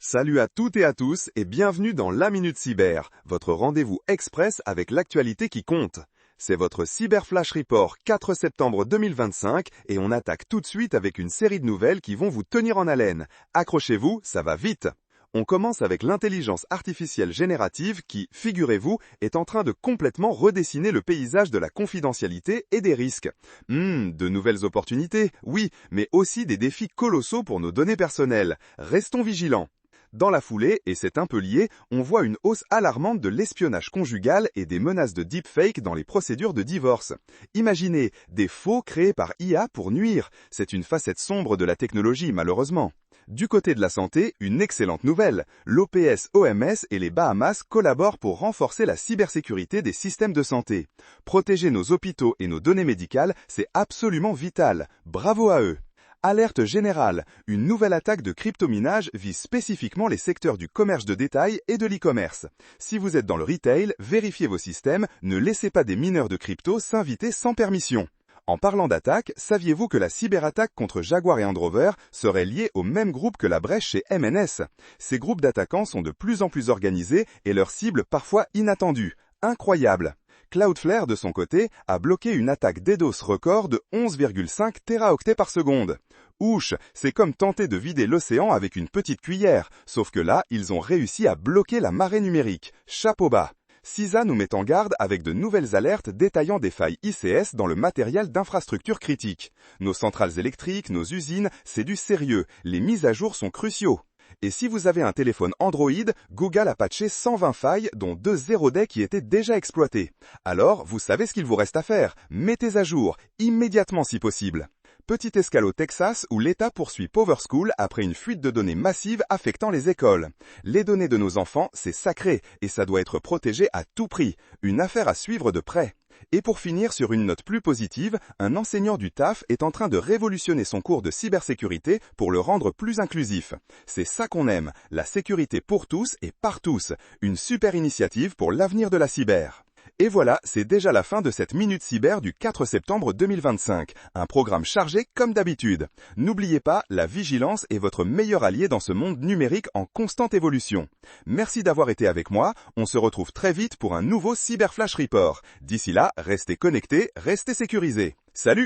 Salut à toutes et à tous et bienvenue dans la Minute Cyber, votre rendez-vous express avec l'actualité qui compte. C'est votre Cyber Flash Report 4 septembre 2025 et on attaque tout de suite avec une série de nouvelles qui vont vous tenir en haleine. Accrochez-vous, ça va vite. On commence avec l'intelligence artificielle générative qui, figurez-vous, est en train de complètement redessiner le paysage de la confidentialité et des risques. De nouvelles opportunités, oui, mais aussi des défis colossaux pour nos données personnelles. Restons vigilants. Dans la foulée, et c'est un peu lié, on voit une hausse alarmante de l'espionnage conjugal et des menaces de deepfake dans les procédures de divorce. Imaginez, des faux créés par IA pour nuire. C'est une facette sombre de la technologie, malheureusement. Du côté de la santé, une excellente nouvelle. L'OPS-OMS et les Bahamas collaborent pour renforcer la cybersécurité des systèmes de santé. Protéger nos hôpitaux et nos données médicales, c'est absolument vital. Bravo à eux. Alerte générale, une nouvelle attaque de cryptominage vise spécifiquement les secteurs du commerce de détail et de l'e-commerce. Si vous êtes dans le retail, vérifiez vos systèmes, ne laissez pas des mineurs de crypto s'inviter sans permission. En parlant d'attaque, saviez-vous que la cyberattaque contre Jaguar et Land Rover serait liée au même groupe que la brèche chez MNS? Ces groupes d'attaquants sont de plus en plus organisés et leurs cibles parfois inattendues. Incroyable! Cloudflare, de son côté, a bloqué une attaque DDoS record de 11,5 téraoctets par seconde. Ouch, c'est comme tenter de vider l'océan avec une petite cuillère, sauf que là, ils ont réussi à bloquer la marée numérique. Chapeau bas. CISA nous met en garde avec de nouvelles alertes détaillant des failles ICS dans le matériel d'infrastructure critique. Nos centrales électriques, nos usines, c'est du sérieux. Les mises à jour sont cruciaux. Et si vous avez un téléphone Android, Google a patché 120 failles, dont 2 zero day qui étaient déjà exploitées. Alors, vous savez ce qu'il vous reste à faire. Mettez à jour, immédiatement si possible. Petite escale au Texas où l'État poursuit PowerSchool après une fuite de données massive affectant les écoles. Les données de nos enfants, c'est sacré et ça doit être protégé à tout prix. Une affaire à suivre de près. Et pour finir sur une note plus positive, un enseignant du TAF est en train de révolutionner son cours de cybersécurité pour le rendre plus inclusif. C'est ça qu'on aime, la sécurité pour tous et par tous. Une super initiative pour l'avenir de la cyber. Et voilà, c'est déjà la fin de cette Minute Cyber du 4 septembre 2025. Un programme chargé comme d'habitude. N'oubliez pas, la vigilance est votre meilleur allié dans ce monde numérique en constante évolution. Merci d'avoir été avec moi. On se retrouve très vite pour un nouveau Cyber Flash Report. D'ici là, restez connectés, restez sécurisés. Salut!